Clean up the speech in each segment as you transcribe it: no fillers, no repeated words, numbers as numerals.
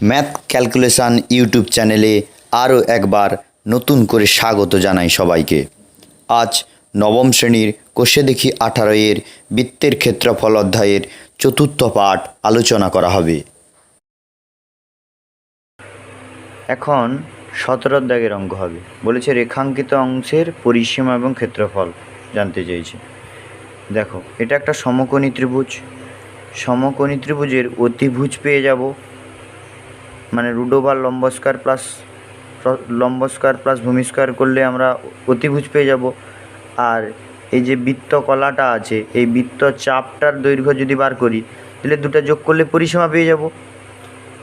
Math calculation YouTube চ্যানেলে আরও একবার নতুন করে স্বাগত জানাই সবাইকে। আজ নবম শ্রেণীর কোষে দেখি 18 এর বৃত্তের ক্ষেত্রফল অধ্যায়ের চতুর্থ পাঠ আলোচনা করা হবে। এখন 17 দাগের অঙ্ক হবে। বলেছে রেখাঙ্কিত অংশের পরিসীমা এবং ক্ষেত্রফল জানতে চেয়েছে। দেখো, এটা একটা সমকোণী ত্রিভুজ। সমকোণী ত্রিভুজের অতিভুজ পেয়ে যাব, মানে রুট ওভার লম্ব স্কয়ার প্লাস ভূমি স্কয়ার করলে আমরা অতিভুজ পেয়ে যাব। আর এই যে বৃত্ত কলাটা আছে, এই বৃত্ত চাপটার দৈর্ঘ্য যদি বার করি তাহলে দুটো যোগ করলে পরিসীমা পেয়ে যাব।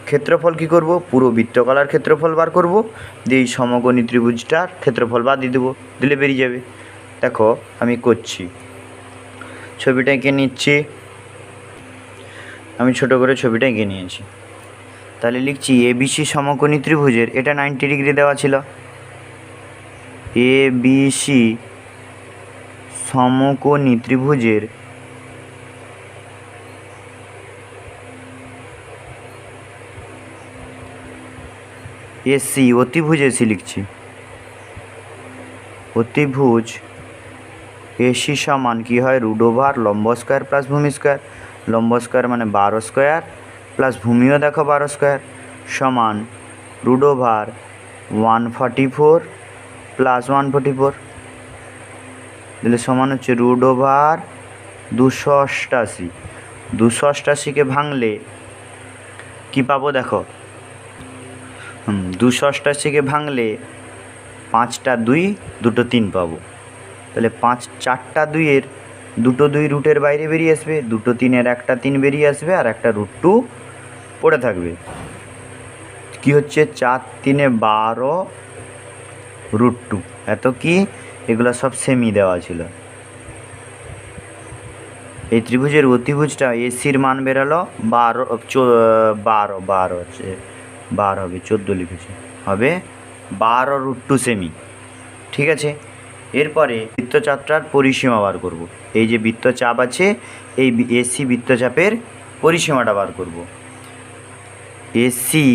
ক্ষেত্রফল কি করব? পুরো বৃত্তকলার ক্ষেত্রফল বার করব, দিয়ে এই সমকোণী ত্রিভুজটার ক্ষেত্রফল বাদ দিয়ে দেবো, দিলে বেরিয়ে যাবে। দেখো আমি করছি, ছবিটা এঁকে নিচ্ছি। আমি ছোট করে ছবিটা এঁকে নিয়েছি। তাহলে লিখছি এবিসি সমকোণী ত্রিভুজের, এটা 90 ডিগ্রি দেওয়া ছিল। এবিসি সমকোণী ত্রিভুজের এসি অতিভুজ এসি লিখছি। অতিভুজ এসি সমান কি হয়? রুট ওভার লম্ব স্কয়ার প্লাস ভূমি স্কয়ার। লম্ব স্কয়ার মানে 12 স্কয়ার প্লাস ভূমিও দেখো 12 স্কয়ার সমান রুট ওভার 144 প্লাস 144 দিলে সমান হচ্ছে রুট ওভার 288। 288কে ভাঙলে কি পাবো? দেখো 288কে ভাঙলে 5টা 2 2টো 3 পাবো। তাহলে 4টা 2-এর 2টো 2 রুটের বাইরে বেরিয়ে আসবে, 2টো 3-এর একটা 3 বেরিয়ে আসবে, আর একটা রুট 2 পড়ে থাকবে। কি হচ্ছে? 4 3 12 রুট 2। এত কি? এগুলো সব সেমি দেওয়া ছিল। এই ত্রিভুজের অতিভুজটা এসির মান বেরালো 12 হচ্ছে 12 হবে, 14 লিখেছি, হবে 12 রুট 2 সেমি। ঠিক আছে, এরপরে বৃত্তচাপটার পরিসীমা বার করব। এই যে বৃত্তচাপ আছে, এই এসি বৃত্তচাপের পরিসীমাটা বার করব। এসি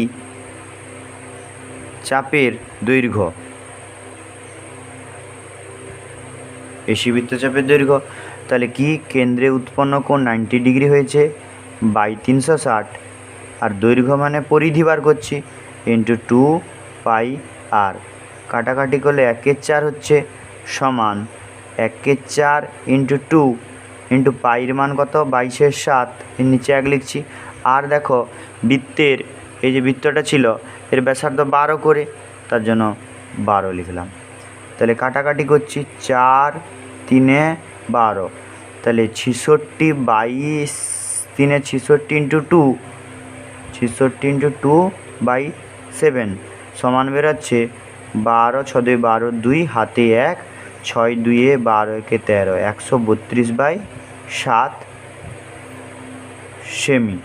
চাপের দৈর্ঘ্য, এসি বৃত্তচাপের দৈর্ঘ্য তাহলে কি? কেন্দ্রে উৎপন্ন কোণ 90 ডিগ্রি হয়েছে বাই 360, আর দৈর্ঘ্য মানে পরিধি বার করছি, ইন্টু 2 পাই আর। কাটাকাটি করলে 1/4 হচ্ছে সমান 1/4 ইন্টু 2 ইন্টু পাইয়ের মান কত? 22/7, এর নিচে 1 লিখছি। আর দেখো বৃত্তের এই যে বৃত্তটা ছিল, এর ব্যাসার্ধ 12 করে, তার জন্য 12 লিখলাম। তাহলে কাটাকাটি করছি, 4 3 12, তাহলে 66 22 3 66 ইন্টু 2, 66 ইন্টু 2 বাই 7 সমান বেরোচ্ছে 12 6 2 12 2 হাতে 1 6 2 12 1 13 132/7 সেমি।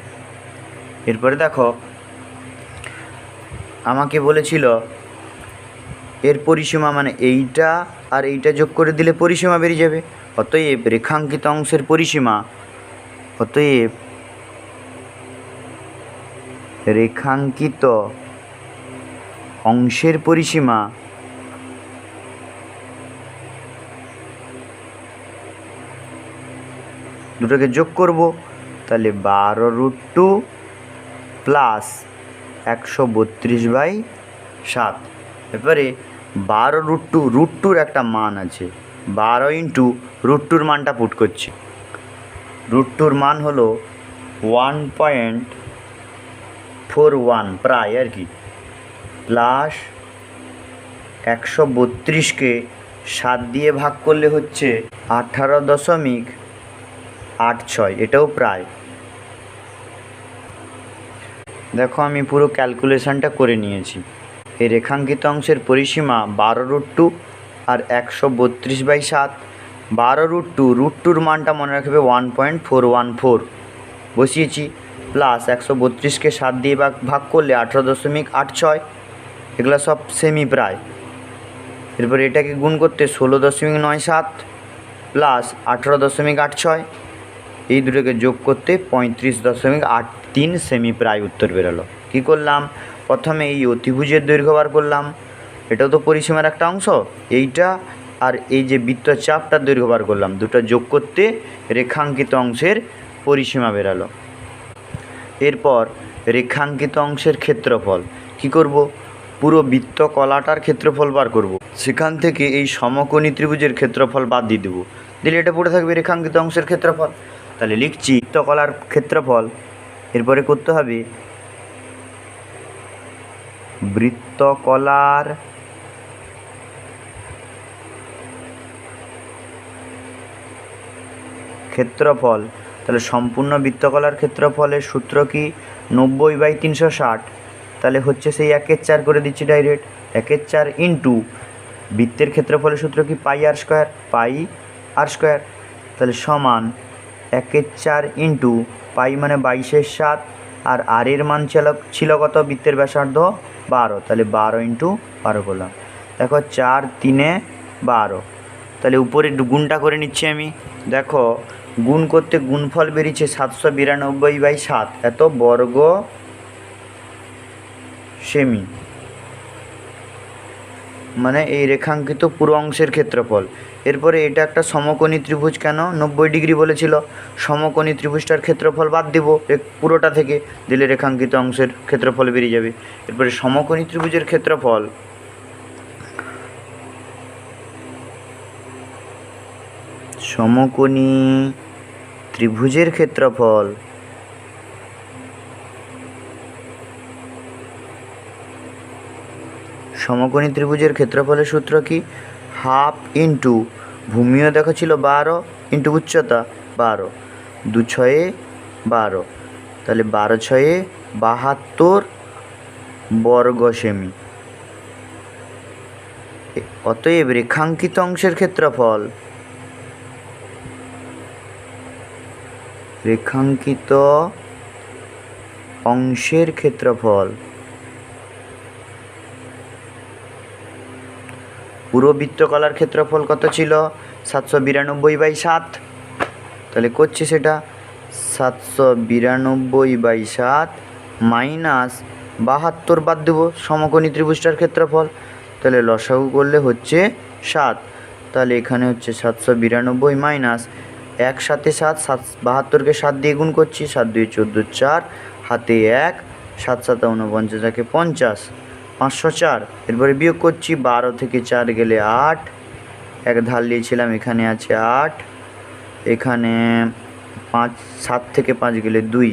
এরপরে দেখো আমাকে বলেছিল এর পরিসীমা, মানে এইটা আর এইটা যোগ করে দিলে পরিসীমা বেরিয়ে যাবে। অতএব রেখাঙ্কিত অংশের পরিসীমা, অতএব রেখাঙ্কিত অংশের পরিসীমা দুটোকে যোগ করব, তাহলে 12 রুট 2 প্লাস 132/7। এবারে 12 রুট 2, রুট 2-র একটা মান আছে, 12 ইন্টু রুট 2-র মানটা পুট করছি। রুট 2-র মান হলো 1.41 প্রায় আর কি, প্লাস 132কে 7 দিয়ে ভাগ করলে হচ্ছে 18.86, এটাও প্রায়। দেখো আমি পুরো ক্যালকুলেশানটা করে নিয়েছি। এই রেখাঙ্কিত অংশের পরিসীমা 12 রুট 2 আর 132/7। 12 রুট 2, রুট 2-র মানটা মনে রাখবে 1.414 বসিয়েছি, প্লাস 132কে 7 দিয়ে ভাগ করলে 18.86, এগুলো সব সেমি প্রায়। এরপর এটাকে গুণ করতে 16.97 প্লাস 18.86, এই দুটোকে যোগ করতে 35.83 সেমি প্রায় উত্তর বেরোলো। কি কী করলাম, প্রথমে এই অতিভুজের দৈর্ঘ্য বার করলাম, এটাও তো পরিসীমার একটা অংশ, এইটা আর এই যে বৃত্তচাপটার দৈর্ঘ্য বার করলাম, দুটো যোগ করতে রেখাঙ্কিত অংশের পরিসীমা বেরালো। এরপর রেখাঙ্কিত অংশের ক্ষেত্রফল কী করব, পুরো বৃত্তকলাটার ক্ষেত্রফল বার করব, সেখান থেকে এই সমকোণী ত্রিভুজের ক্ষেত্রফল বাদ দিয়ে দেবো, দিলে এটা পড়ে থাকবে রেখাঙ্কিত অংশের ক্ষেত্রফল। তাহলে লিখছি বৃত্তকলার ক্ষেত্রফল, এরপরে করতে হবে বৃত্তকলার ক্ষেত্রফল। তাহলে সম্পূর্ণ বৃত্তকলার ক্ষেত্রফলের সূত্র কি, 90/360, তাহলে হচ্ছে সেই 1/4 করে দিচ্ছি ডাইরেক্ট, 1/4 ইন্টু বৃত্তের ক্ষেত্রফলের সূত্র কি পাই r², তাহলে সমান 1/4 ইন্টু পাই মানে 22/7, আর আর এর মান ছিল কত, বৃত্তের ব্যাসার্ধ 12, তাহলে 12 ইন্টু 12 করলাম। দেখো 4 3 12, তাহলে উপরে গুণটা করে নিচ্ছি আমি। দেখো গুণ করতে গুণফল বেরিয়েছে 792/7, এত বর্গ সেমি, মানে এই রেখাঙ্কিত পুরো অংশের ক্ষেত্রফল। এরপরে এটা একটা সমকোণী ত্রিভুজ, কেন 90 ডিগ্রি বলেছিল, সমকোণী ত্রিভুজটার ক্ষেত্রফল বাদ দেবো পুরোটা থেকে, দিলে রেখাঙ্কিত অংশের ক্ষেত্রফল বেরিয়ে যাবে। এরপরে সমকোণী ত্রিভুজের ক্ষেত্রফল, সমকোণী ত্রিভুজের ক্ষেত্রফল সমকোণী ত্রিভুজের ক্ষেত্রফলের সূত্র কি, হাফ ইন্টু ভূমিও দেখো ছিল 12 ইন্টু উচ্চতা 12, 2 6 12, তাহলে 12 6 72 বর্গ সেমি। অতএব রেখাঙ্কিত অংশের ক্ষেত্রফল, রেখাঙ্কিত অংশের ক্ষেত্রফল পুরো বৃত্তকলার ক্ষেত্রফল কত ছিল, 792/7, তাহলে করছি সেটা 792/7 মাইনাস 72 বাদ দেবো সমকোণী ত্রিভুজটার ক্ষেত্রফল, তাহলে লসাগু করলে হচ্ছে 7, তাহলে এখানে হচ্ছে 792 মাইনাস 1 7 7, 72কে 7 দিয়ে গুণ করছি, 7 2 14 4, হাতে 1, 7 7 49, 50, 504। এরপরে বিয়োগ করছি, 12 থেকে 4 গেলে 8, এক ধার নিয়েছিলাম, এখানে আছে 8, এখানে 5, 7 থেকে 5 গেলে 2,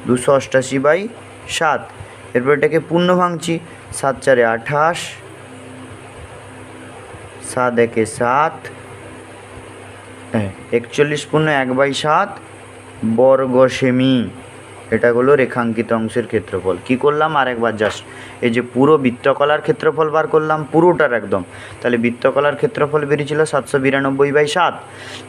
288/7। এরপর এটাকে পূর্ণ ভাঙছি, 7 4 28, 7 1 7, 41 পূর্ণ 1/7 বর্গ সেমি। এটা হলো রেখাঙ্কিত অংশের ক্ষেত্রফল। কি করলাম আরেকবার জাস্ট, এই যে পুরো বৃত্তকলার ক্ষেত্রফল বার করলাম পুরোটার একদম, তাহলে বৃত্তকলার ক্ষেত্রফল বেরিয়েছিল 792/7,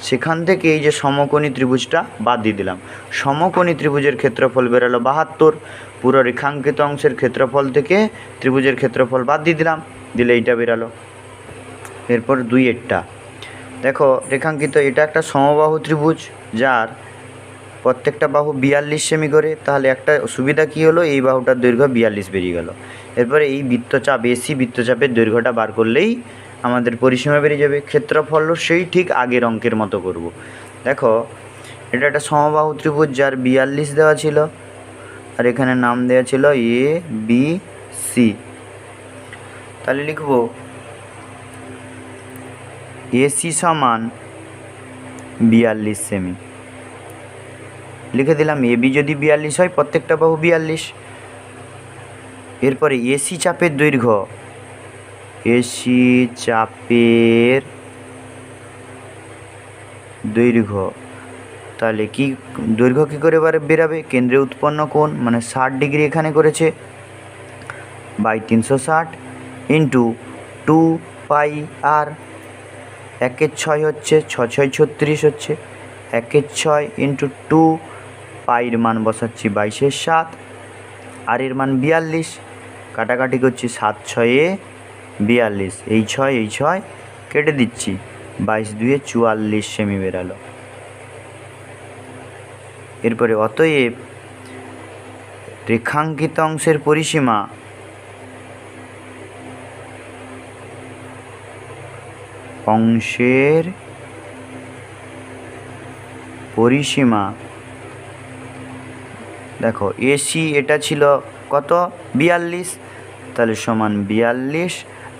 সেখান থেকে এই যে সমকোণী ত্রিভুজটা বাদ দিয়ে দিলাম, সমকোণী ত্রিভুজের ক্ষেত্রফল বেরালো 72, পুরো রেখাঙ্কিত অংশের ক্ষেত্রফল থেকে ত্রিভুজের ক্ষেত্রফল বাদ দিয়ে দিলাম, দিলে এইটা বেরালো। এরপর 2 দেখো রেখাঙ্কিত, এটা একটা সমবাহু ত্রিভুজ যার প্রত্যেকটা বাহু 42 সেমি করে, তাহলে একটা সুবিধা কি হলো, এই বাহুটার দৈর্ঘ্য 42 বেরিয়ে গেল। এরপরে এই বৃত্তচাপ এসি বৃত্তচাপের দৈর্ঘ্যটা বার করলেই আমাদের পরিসীমা বেরিয়ে যাবে। ক্ষেত্রফলও সেই ঠিক আগের অঙ্কের মতো করব। দেখো এটা একটা সমবাহু ত্রিভুজ যার 42 দেওয়া ছিল, আর এখানে নাম দেওয়া ছিল এ বি সি, তাহলে লিখব এসি সমান 42 সেমি, লিখে দিলাম। এবি যদি 42 হয়, প্রত্যেকটা বাহু 42। এরপরে এসি চাপের দৈর্ঘ্য, এসি চাপের দৈর্ঘ্য, তাহলে কি দৈর্ঘ্য কী করে বেরাবে, কেন্দ্রে উৎপন্ন কোণ মানে 60 ডিগ্রি এখানে করেছে, বাই 360 ইন্টু 2 পাই আর, 1/6 হচ্ছে, 6 6 36 হচ্ছে, 1/6 ইন্টু 2, পাইয়ের মান বসাচ্ছি 22/7, আর এর মান 42, কাটাকাটি করছি 7 6 42, এই 6 কেটে দিচ্ছি, 22 2 44 সেমি বেরালো। এরপরে অতএব রেখাঙ্কিত অংশের পরিসীমা দেখো এসি এটা ছিল কত 42, তাহলে সমান 42,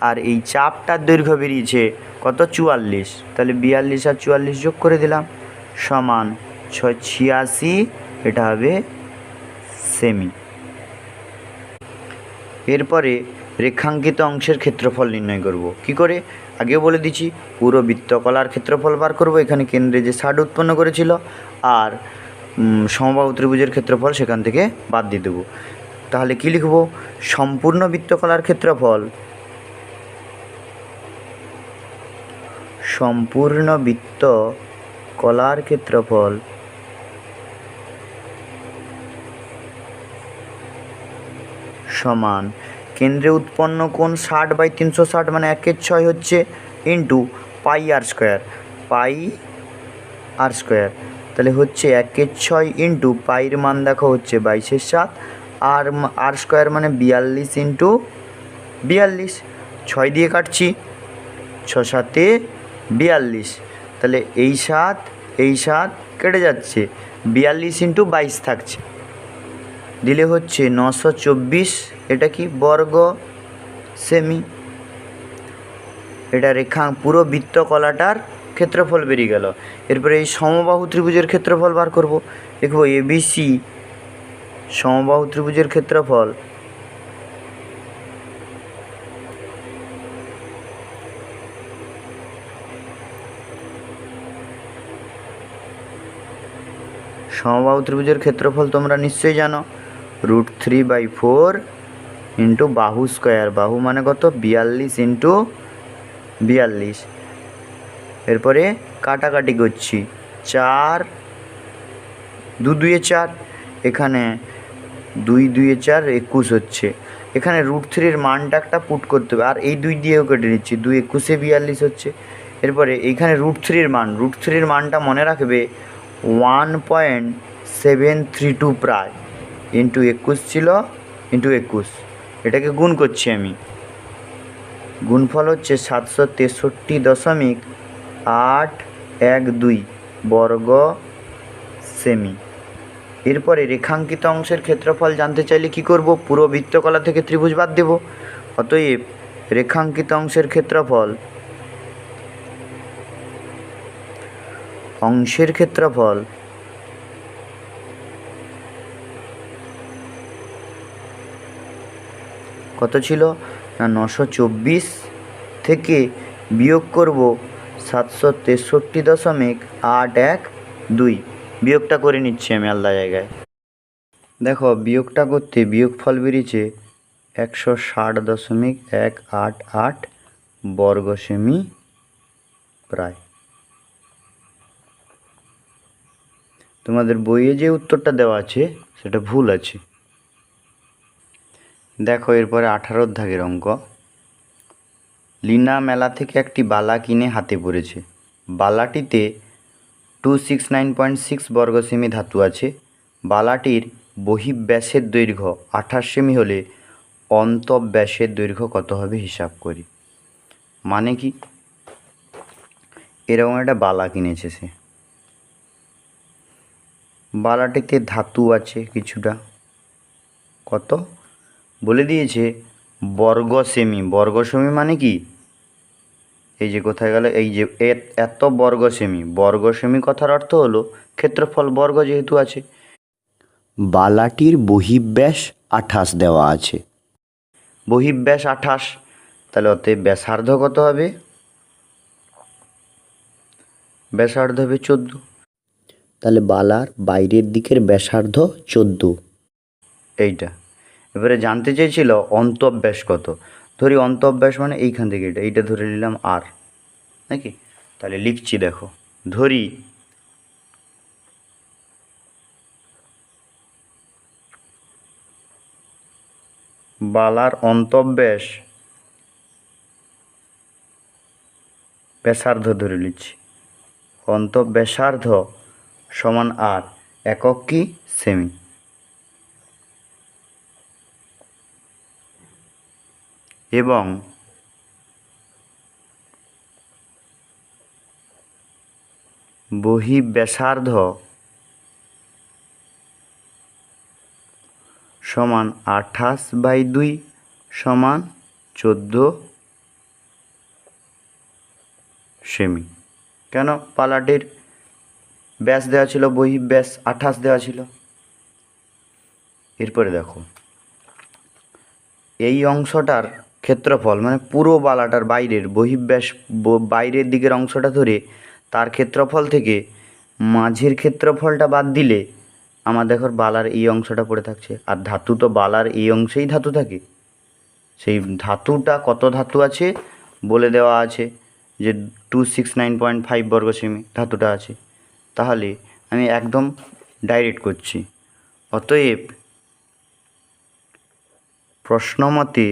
আর এই চাপটার দৈর্ঘ্য বেরিয়েছে কত 44, তাহলে 42 আর 44 যোগ করে দিলাম সমান 86, এটা হবে সেমি। এরপরে রেখাঙ্কিত অংশের ক্ষেত্রফল নির্ণয় করব কি করে, আগেও বলে দিচ্ছি। পুরো বৃত্তকলার ক্ষেত্রফল বার করব, এখানে কেন্দ্রে যে ষাট উৎপন্ন করেছিল, আর সমবাহু ত্রিভুজের ক্ষেত্রফল সেখান থেকে বাদ দিয়ে দেবো। তাহলে কি লিখব, সম্পূর্ণ বৃত্তকলার ক্ষেত্রফল সমান কেন্দ্রে উৎপন্ন কোণ 60/360 মানে 1/6 হচ্ছে, ইন্টু পাই আর স্কোয়ার, তাহলে হচ্ছে 1/6 ইন্টু পাইয়ের মান দেখো হচ্ছে 22/7, আর স্কোয়ার মানে 42 ইন্টু 42, 6 দিয়ে কাটছি, 6 7 42, তাহলে এই 7 কেটে যাচ্ছে, 42 ইন্টু 22 থাকছে, দিলে হচ্ছে 924, এটা কি বর্গ সেমি। এটা পুরো বৃত্তকলাটার ক্ষেত্রফল বেরিয়ে গেল। এরপরে এই সমবাহু ত্রিভুজের ক্ষেত্রফল বার করব, দেখব এবিসি সমবাহু ত্রিভুজের ক্ষেত্রফল তোমরা নিশ্চয়ই জানো, √3/4 ইন্টু বাহু স্কোয়ার, বাহু মানে কত 42 ইন্টু 42। এরপরে কাটাকাটি করছি, 4 2 2 4, এখানে 2 2 4 21 হচ্ছে, এখানে √3 মানটা একটা পুট করতে হবে, আর এই 2 দিয়েও কেটে নিচ্ছি, 2 21 42 হচ্ছে। এরপরে এইখানে √3 মানটা মনে রাখবে 1.732 প্রায়, ইন্টু 21 ছিল, ইন্টু 21, এটাকে গুণ করছি আমি, গুণফল হচ্ছে 763.812 বর্গ সেমি। এরপরে রেখাঙ্কিত অংশের ক্ষেত্রফল জানতে চাইলে কি করব, পুরো বৃত্তকলা থেকে ত্রিভুজ বাদ দেব। অতএব রেখাঙ্কিত অংশের ক্ষেত্রফল কত ছিল না, 924 থেকে বিয়োগ করব 763.812, বিয়োগটা করে নিচ্ছি আমি আলাদা জায়গায়। দেখো বিয়োগটা করতে বিয়োগফল বেরিয়েছে 160.188 বর্গ সেমি প্রায়। তোমাদের বইয়ে যে উত্তরটা দেওয়া আছে সেটা ভুল আছে। দেখো এরপরে 18 দাগের অঙ্ক, লিনা মেলা থেকে একটি বালা কিনে হাতে পড়েছে। বালাটিতে 269.6 বর্গ সেমি ধাতু আছে। বালাটির বহিঃব্যাসের দৈর্ঘ্য 28 সেমি হলে অন্তঃব্যাসের দৈর্ঘ্য কত হবে হিসাব করি। মানে কি, এরকম একটা বালা কিনেছে সে, বালাটিতে ধাতু আছে কিছুটা, কত বলে দিয়েছে বর্গ সেমি। বর্গ সেমি মানে কি, এই যে কোথায় গেল, এই যে এত বর্গ সেমি, বর্গ সেমি কথার অর্থ হলো ক্ষেত্রফল বর্গ যেহেতু আছে। বালাটির বহিঃব্যাস 28 দেওয়া আছে, বহিঃব্যাস 28, তাহলে অতএব ব্যাসার্ধ কত হবে, ব্যাসার্ধ হবে 14, তাহলে বালার বাইরের দিকের ব্যাসার্ধ 14 এইটা। এবারে জানতে চেয়েছিল অন্তঃব্যাস কত, ধরি অন্তঃব্যাস মানে এইখান থেকে এইটা ধরে নিলাম আর, নাকি, তাহলে লিখছি, দেখো ধরি বালার অন্তঃব্যাস ব্যাসার্ধ ধরে নিচ্ছি, অন্তঃব্যাসার্ধ সমান আর, একক কি সেমি। এবং বহিঃব্যাসার্ধ সমান 28/2 সমান 14 সেমি। কেন? পালাটির ব্যাস দেওয়া ছিল, বহিঃব্যাস 28 দেওয়া ছিল। এরপরে দেখো এই অংশটার ক্ষেত্রফল, মানে পুরো বালাটার বাইরের বহিঃব্যাস বাইরের দিকের অংশটা ধরে তার ক্ষেত্রফল থেকে মাঝের ক্ষেত্রফলটা বাদ দিলে আমার দেখো বালার এই অংশটা পড়ে থাকছে। আর ধাতু তো বালার এই অংশেই ধাতু থাকে। সেই ধাতুটা কত ধাতু আছে বলে দেওয়া আছে যে 269.5 বর্গ সেমি ধাতুটা আছে। তাহলে আমি একদম ডাইরেক্ট করছি। অতএব প্রশ্নমতে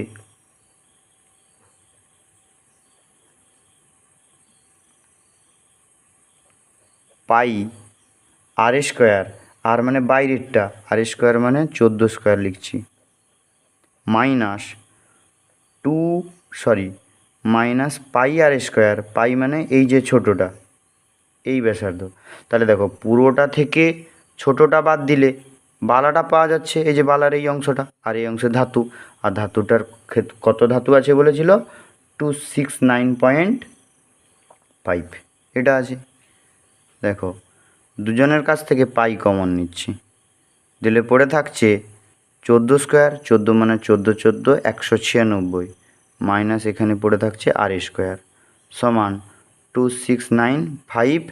পাই আর স্কোয়ার, আর মানে বাইরেরটা, আর স্কোয়ার মানে 14 স্কোয়ার লিখছি, মাইনাস মাইনাস পাই আর স্কোয়ার, পাই মানে এই যে ছোটোটা, এই ব্যাসার্ধ। তাহলে দেখো পুরোটা থেকে ছোটোটা বাদ দিলে বালাটা পাওয়া যাচ্ছে, এই যে বালার এই অংশটা, আর এই অংশে ধাতু, আর ধাতুটার কত ধাতু আছে বলেছিল 269.5 এটা আছে। দেখো দুজনের কাছ থেকে পাই কমন নিচ্ছি, দিলে পড়ে থাকছে 14 স্কোয়ার, 14 মানে 14 196, মাইনাস এখানে পড়ে থাকছে আর স্কোয়ার সমান 269.5,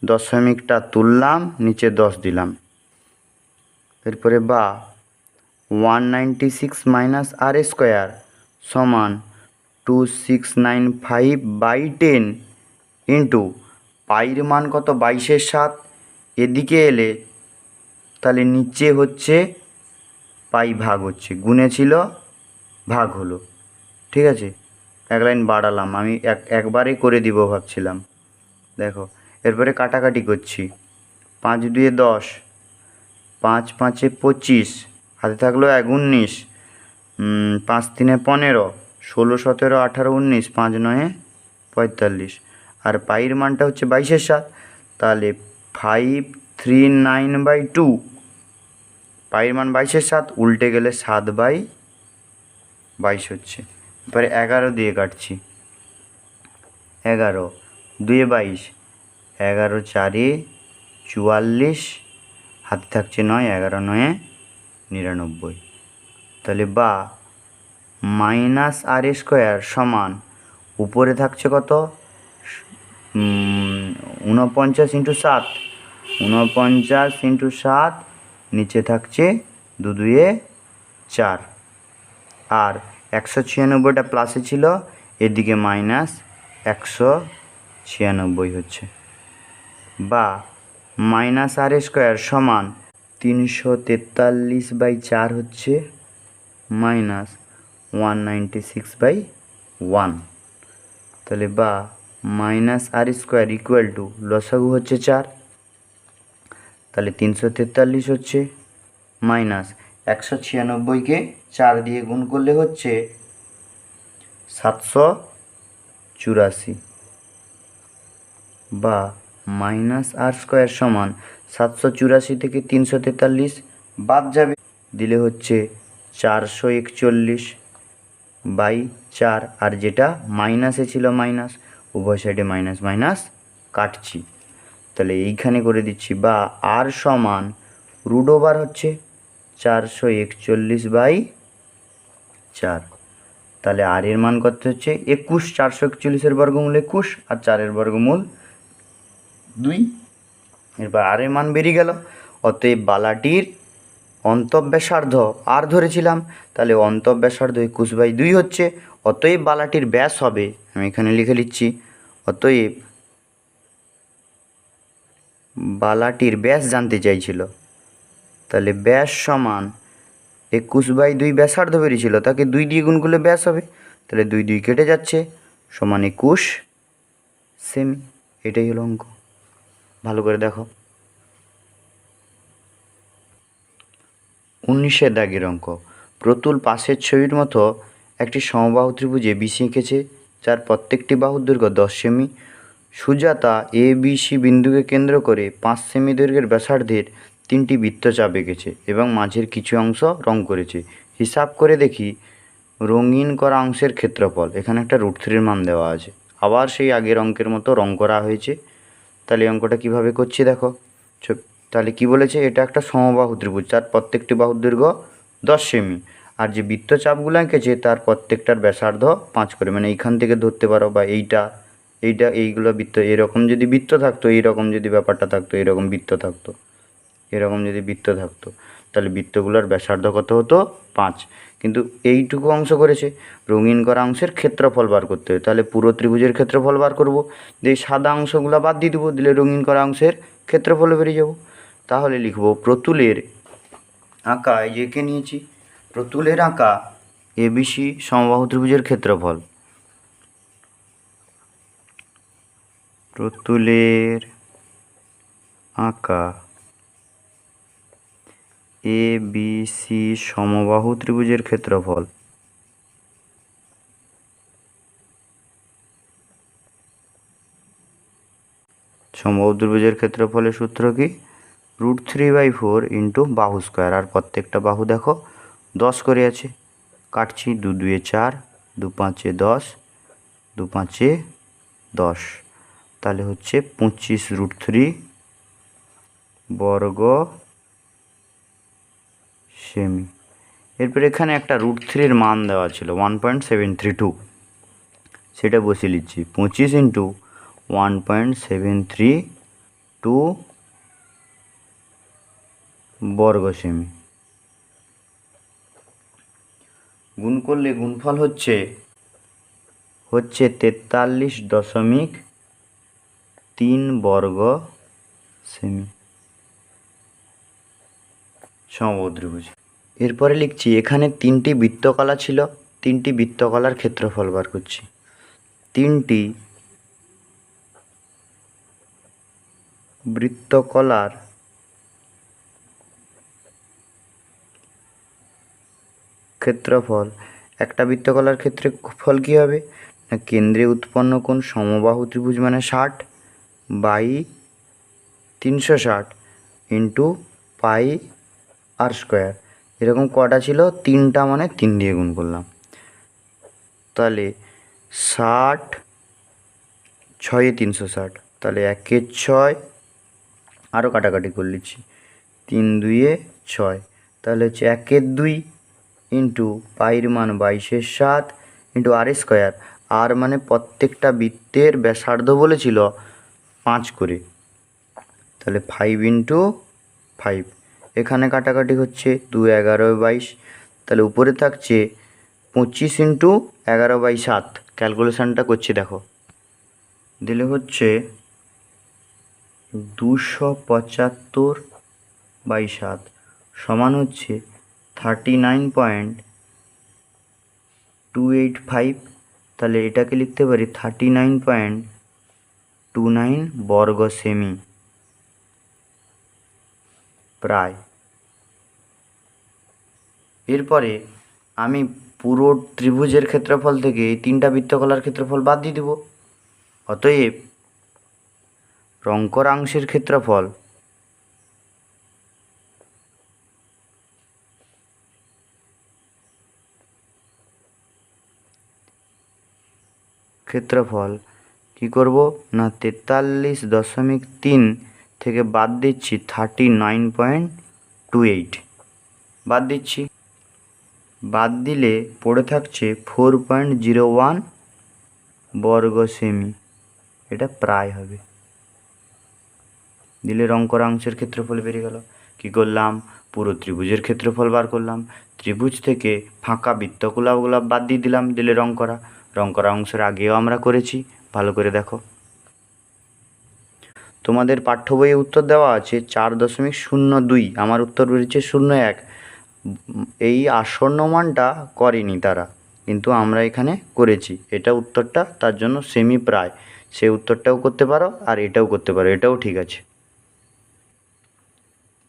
দশমিকটা তুললাম, নিচে 10 দিলাম। এরপরে বা 196 মাইনাস আর স্কোয়ার সমান 2695/10 ইন্টু পাইয়ের মান কত 22/7, এদিকে এলে তাহলে নিচে হচ্ছে পাই ভাগ হচ্ছে, গুণে ছিল ভাগ হলো, ঠিক আছে। এক লাইন বাড়ালাম, আমি একবারে করে দিব ভাবছিলাম। দেখো এরপরে কাটাকাটি করছি, 5 2 10, 5 5 25, হাতে থাকলো 1 19, 5 3 15, 16 17 18 19, 5 9 45, আর পাইয়ের মানটা হচ্ছে 22/7, তাহলে 539/2, পাইয়ের মান 22/7, উল্টে গেলে 7/22 হচ্ছে। এবারে 11 দিয়ে কাটছি, 11 2 22, 11 4 44, হাতে থাকছে 9, 11 9 99। তাহলে বা মাইনাস আর স্কোয়ার সমান উপরে থাকছে কত 49 × 7, 49 × 7, নিচে থাকছে 2 2 4, আর 196টা প্লাসে ছিল, এদিকে মাইনাস 196 হচ্ছে। বা মাইনাস আর স্কোয়ার সমান 343/4 হচ্ছে মাইনাস 196/1। তাহলে বা minus r square equal to লসাগু হচ্ছে 4, তাহলে 343 হচ্ছে মাইনাস 196কে 4 দিয়ে গুণ করলে হচ্ছে 784, বা মাইনাস আর স্কোয়ার সমান 784 থেকে 343 বাদ যাবে, দিলে হচ্ছে 441/4, আর যেটা মাইনাসে ছিল মাইনাস, উভয় সাইডে মাইনাস মাইনাস কাটছি। তাহলে এইখানে করে দিচ্ছি বা আর সমান √ওভার হচ্ছে 441/4, তাহলে আর এর মান কত হচ্ছে 21, 441-এর বর্গমূল 21, আর 4-এর বর্গমূল 2। এরপর আর এর মান বেরিয়ে গেল। অতএব বালাটির অন্তঃব্যাসার্ধ আর ধরেছিলাম, তাহলে অন্তঃব্যাসার্ধ 21/2 হচ্ছে। অতএব বালাটির ব্যাস হবে, আমি এখানে লিখে নিচ্ছি, অতএব বালাটির ব্যাস জানতে চাইছিল, তাহলে ব্যাস সমান 21/2 ব্যাসার্ধ বেরিয়েছিল, তাকে 2 দিয়ে গুণ করলে ব্যাস হবে, তাহলে 2 2 কেটে যাচ্ছে সমান 21 সেমি। এটাই হলো অঙ্ক। ভালো করে দেখো 19 দাগের অঙ্ক। প্রতুল পাশের ছবির মতো একটি সমবাহু ত্রিভুজ এবিসি এঁকেছে, যার প্রত্যেকটি বাহুর দৈর্ঘ্য 10 semi. Sujata A B C বিন্দুকে কেন্দ্র করে 5 সেমি দৈর্ঘ্যের ব্যাসার্ধের 3টি বৃত্তচাপ এঁকেছে এবং মাঝের কিছু অংশ রং করেছে। হিসাব করে দেখি রঙিন করা অংশের ক্ষেত্রফল। এখানে একটা √3 মান দেওয়া আছে, আবার সেই আগের অঙ্কের মতো রং করা হয়েছে। তাহলে এই অঙ্কটা কীভাবে করছি দেখো। তাহলে কি বলেছে, এটা একটা সমবাহু ত্রিভুজ, যার প্রত্যেকটি বাহুর দৈর্ঘ্য 10 সেমি, আর যে বৃত্তচাপগুলো এঁকেছে তার প্রত্যেকটার ব্যাসার্ধ 5 করে। মানে এইখান থেকে ধরতে পারো, বা এইগুলো বৃত্ত, এরকম যদি বৃত্ত থাকতো, এইরকম যদি ব্যাপারটা থাকতো, এরকম বৃত্ত থাকতো, এরকম যদি বৃত্ত থাকতো, তাহলে বৃত্তগুলোর ব্যাসার্ধ কত হতো? 5। কিন্তু এইটুকু অংশ করেছে, রঙিন করা অংশের ক্ষেত্রফল বার করতে হবে। তাহলে পুরো ত্রিভুজের ক্ষেত্রফল বার করব, দিয়ে সাদা অংশগুলো বাদ দিয়ে দেবো, দিলে রঙিন করা অংশের ক্ষেত্রফলে বেরিয়ে যাব। তাহলে লিখব প্রতুলের আঁকা, এই যে এঁকে নিয়েছি, প্রতুলের আঁকা এবিসি সমবাহু ত্রিভুজের ক্ষেত্রফল। প্রতুলের আঁকা এ বি সি সমবাহু ত্রিভুজের ক্ষেত্রফল। সমবাহু ত্রিভুজের ক্ষেত্রফলের সূত্র কি? √3/4 ইন্টু বাহু স্কোয়ার। আর প্রত্যেকটা বাহু দেখো 10 করে আছে, কাটছি। 2 2 4, 2 5 10, 2 5 10, তাহলে হচ্ছে 25√3 বর্গ সেমি। এরপর এখানে একটা √3 মান দেওয়া ছিল 1.732, সেটা বসিয়ে নিচ্ছি। 25 ইন্টু 1.732 বর্গ সেমি। গুণ করলে গুণফল হচ্ছে 43.3 বর্গ সেমি সমবাহু ত্রিভুজ। এরপরে লিখছি, এখানে 3টি বৃত্তকলা ছিল, 3টি বৃত্তকলার ক্ষেত্রফল বার করছি। 3টি বৃত্তকলার ক্ষেত্রফল। একটা বৃত্তকলার ক্ষেত্রফল কী হবে না, কেন্দ্রে উৎপন্ন কোণ সমবাহু ত্রিভুজ মানে 60 by 360 into pi r square. এরকম কটা ছিল? 3টা, মানে 3 দিয়ে গুণ করলাম। তাহলে 60, 6 360, তাহলে 1 6, আরও কাটাকাটি করে নিচ্ছি, 3 2 6, তাহলে হচ্ছে 1 2 ইন্টু পাইর মান 22/7 ইন্টু আর স্কোয়ার। আর মানে প্রত্যেকটা বৃত্তের ব্যাসার্ধ বলেছিল 5 করে, তাহলে 5 ইন্টু 5। এখানে কাটাকাটি হচ্ছে, 2 11 22, তাহলে উপরে থাকছে 25 ইন্টু 11/7। ক্যালকুলেশানটা করছি দেখো, দিলে হচ্ছে 275/7 সমান হচ্ছে 39.285। তাহলে এটাকে লিখতে পারি 39.29 বর্গ সেমি প্রায়। এরপরে আমি পুরো ত্রিভুজের ক্ষেত্রফল থেকে এই 3টা বৃত্তকলার ক্ষেত্রফল বাদ দিয়ে দেব। অতএব রং করা অংশের ক্ষেত্রফল কি করব না, 43.3 থেকে বাদ দিচ্ছি 39.28, বাদ দিচ্ছি। বাদ দিলে পড়ে থাকছে 4.01 বর্গ সেমি। এটা প্রায় হবে, দিলে রং করা অংশের ক্ষেত্রফল বেরিয়ে গেল। কি করলাম, পুরো ত্রিভুজের ক্ষেত্রফল বার করলাম, ত্রিভুজ থেকে ফাঁকা বৃত্তগুলো বাদ দিয়ে দিলাম, দিলে রং করা অংশের আগেও আমরা করেছি, ভালো করে দেখো। তোমাদের পাঠ্য বইয়ে উত্তর দেওয়া আছে 4.02, আমার উত্তর বেরিয়েছে 01। এই আসন্ন মানটা করেনি তারা, কিন্তু আমরা এখানে করেছি, এটা উত্তরটা, তার জন্য সেমি প্রায়। সে উত্তরটাও করতে পারো আর এটাও করতে পারো, এটাও ঠিক আছে।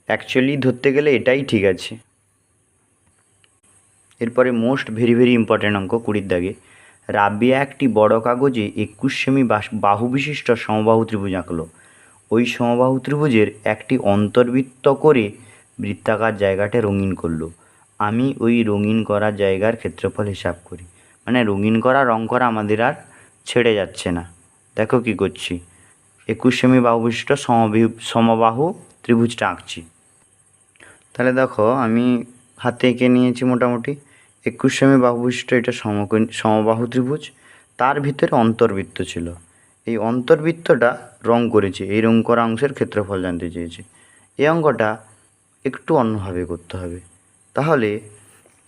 অ্যাকচুয়ালি ধরতে গেলে এটাই ঠিক আছে। এরপরে মোস্ট ভেরি ভেরি ইম্পর্ট্যান্ট অঙ্ক 20 দাগে, রাবিয়া একটি বড় কাগজে 21 সেমি বাহু বিশিষ্ট সমবাহু ত্রিভুজ আঁকলো। ওই সমবাহু ত্রিভুজের একটি অন্তর্বৃত্ত করে বৃত্তাকার জায়গাটা রঙিন করলো। আমি ওই রঙিন করা জায়গার ক্ষেত্রফল হিসাব করি। মানে রঙিন করা, রং করা আমাদের আর ছেড়ে যাচ্ছে না। দেখো কি করছি, 21 সেমি বাহু বিশিষ্ট সমবাহু ত্রিভুজটা আঁকছি। তাহলে দেখো আমি হাতে এঁকে নিয়েছি মোটামুটি 21 সেমি বাহু বিশিষ্ট এটা সমবাহু ত্রিভুজ। তার ভিতরে অন্তর্বৃত্ত ছিল, এই অন্তর্বৃত্তটা রং করেছি, এই রং করা অংশের ক্ষেত্রফল জানতে চেয়েছি। এই অঙ্কটা একটু অন্যভাবে করতে হবে। তাহলে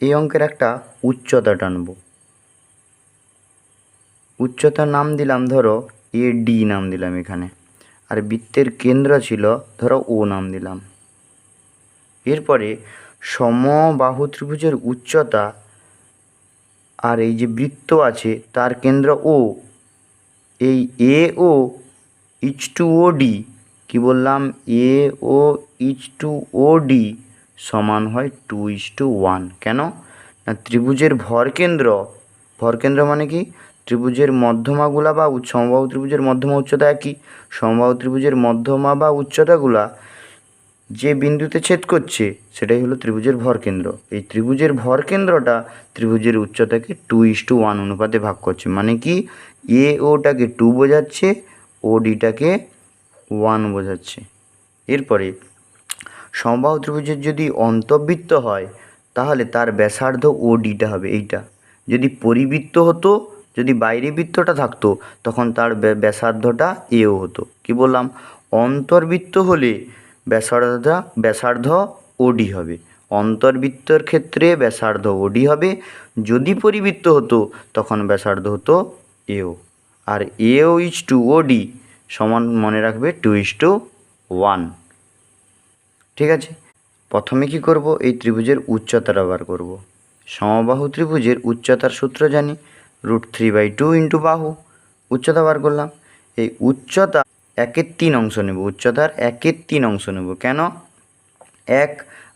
এই অঙ্কের একটা উচ্চতা টানব। উচ্চতার নাম দিলাম ধরো AD নাম দিলাম এখানে, আর বৃত্তের কেন্দ্র ছিল ধরো O নাম দিলাম। এরপরে সমবাহু ত্রিভুজের উচ্চতা আর এই যে বৃত্ত আছে তার কেন্দ্র O, এই AO ইচ টু OD, কী বললাম, AO ইচ টু OD সমান হয় 2:1। কেন না, ত্রিভুজের ভরকেন্দ্র মানে কি, ত্রিভুজের মধ্যমাগুলা বা সমবাহু ত্রিভুজের মধ্যমা উচ্চতা একই। সমবাহু ত্রিভুজের মধ্যমা বা উচ্চতাগুলা যে বিন্দুতে ছেদ করছে সেটাই হলো ত্রিভুজের ভরকেন্দ্র। এই ত্রিভুজের ভরকেন্দ্রটা ত্রিভুজের উচ্চতাকে 2:1 অনুপাতে ভাগ করছে। মানে কি, AOটাকে 2 বোঝাচ্ছে, ODটাকে 1 বোঝাচ্ছে। এরপরে সমবাহু ত্রিভুজের যদি অন্তর্বৃত্ত হয় তাহলে তার ব্যাসার্ধ ODটা হবে এইটা। যদি পরিবৃত্ত হতো, যদি বাইরে বৃত্তটা থাকতো তখন তার ব্যাসার্ধটা AO হতো। কি বললাম, অন্তর্বৃত্ত হলে ব্যাসার্ধ OD হবে। অন্তর্বৃত্তর ক্ষেত্রে ব্যাসার্ধ OD হবে। যদি পরিবৃত্ত হতো তখন ব্যাসার্ধ হতো AO। আর AO ইজ টু OD সমান মনে রাখবে 2:1। ঠিক আছে, প্রথমে কি করব, এই ত্রিভুজের উচ্চতাটা বার করব। সমবাহু ত্রিভুজের উচ্চতার সূত্র জানি, √3/2 ইন্টু বাহু। উচ্চতা বার করলাম। এই উচ্চতা 1/3 অংশ নেব, উচ্চতার 1/3 অংশ নেব। কেন, 1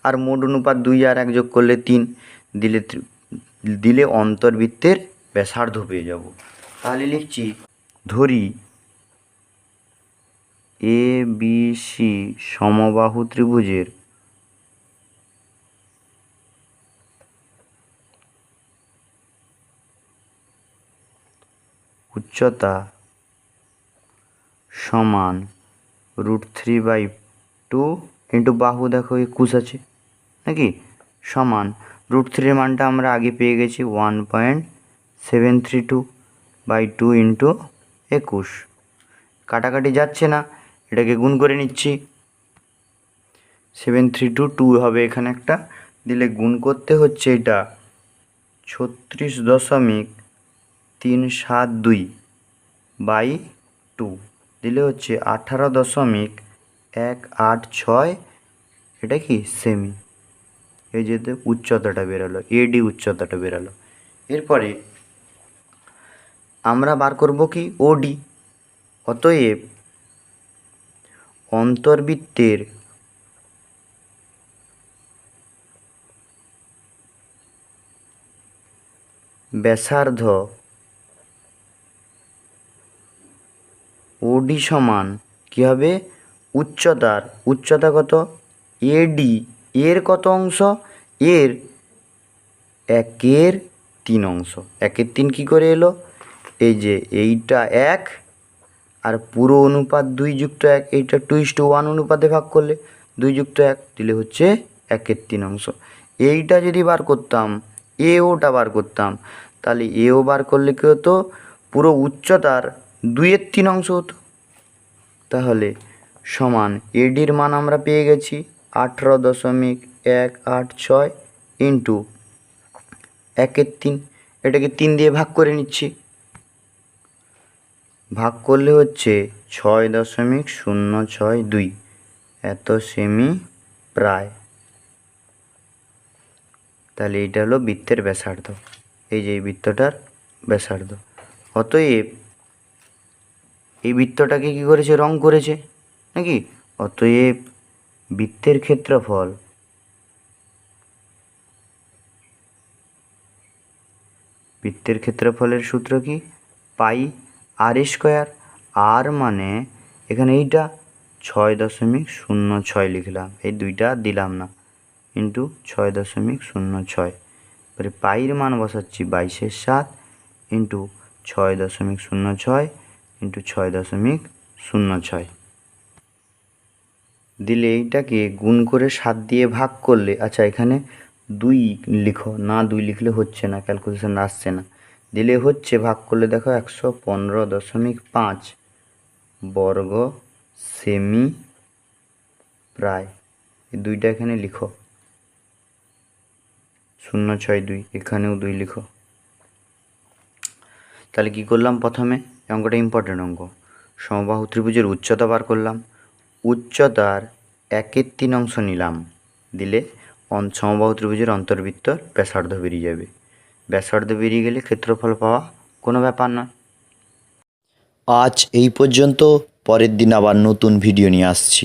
আর মোট অনুপাত 2 আর 1 যোগ করলে 3 দিলে অন্তর্বৃত্তের ব্যাসার্ধ পেয়ে যাব। তাহলে লিখছি, ধরি ABC সমবাহু ত্রিভুজের উচ্চতা সমান √3/2 ইন্টু বাহু, দেখো 21 আছে নাকি, সমান √3 এর মানটা আমরা আগে পেয়ে গেছি 1.732/2 ইন্টু 21। কাটাকাটি যাচ্ছে না, এটাকে গুণ করে নিচ্ছি। 732 হবে এখানে একটা, দিলে গুণ করতে হচ্ছে এটা 36.372/2 দিলে হচ্ছে 18.186, এটা কি সেমি। এই যে উচ্চতাটা বেরোলো, AD উচ্চতাটা বেরোলো। এরপরে আমরা বার করব কি, OD। অতএব অন্তর্বৃত্তের ব্যাসার্ধ OD সমান কী হবে, উচ্চতা কত, AD এর কত অংশ, এর 1/3 অংশ। 1/3 কী করে এলো, এই যে এইটা 1 আর পুরো অনুপাত 2+1, এইটা 2:1 অনুপাতে ভাগ করলে 2+1 দিলে হচ্ছে 1/3 অংশ। এইটা যদি বার করতাম, AOটা বার করতাম, তাহলে AO বার করলে কী হতো, পুরো উচ্চতার 2/3 অংশ হতো। তাহলে সমান ADর মান আমরা পেয়ে গেছি 18.186 ইন্টু 1/3। এটাকে 3 দিয়ে ভাগ করে নিচ্ছি, ভাগ করলে হচ্ছে 6.062, এত সেমি প্রায়। তাহলে এইটা হলো বৃত্তের ব্যাসার্ধ, এই যে এই বৃত্তটার ব্যাসার্ধ। অতএব এই বৃত্তটাকে কী করেছে, রং করেছে নাকি। অতএব বৃত্তের ক্ষেত্রফল বৃত্তের ক্ষেত্রফলের সূত্র কি? পাই আর স্কোয়ার। আর মানে এখানে এইটা 6.06 লিখলাম, এই দুইটা দিলাম না, ইন্টু 6.06। এবারে পাইয়ের মান বসাচ্ছি 22/7 ইন্টু 6.06 ইন্টু 6.06 দিলে এইটাকে গুণ করে 7 দিয়ে ভাগ করলে, আচ্ছা এখানে 2 লিখো না, 2 লিখলে হচ্ছে না, ক্যালকুলেশন আসছে না, দিলে হচ্ছে, ভাগ করলে দেখো 115.5 বর্গ সেমি প্রায়। এই দুইটা এখানে লিখো, 062, এখানেও 2 লিখো। তাহলে কি করলাম, প্রথমে অঙ্কটা ইম্পর্টেন্ট অঙ্ক, সমবাহু ত্রিভুজের উচ্চতা বার করলাম, উচ্চতার 1/3 নিলাম, দিলে সমবাহু ত্রিভুজের অন্তর্বৃত্তর ব্যাসার্ধ বেরিয়ে যাবে। ব্যাসার্ধ বেরিয়ে গেলে ক্ষেত্রফল পাওয়া কোনো ব্যাপার না। আজ এই পর্যন্ত, পরের দিন আবার নতুন ভিডিও নিয়ে আসছি।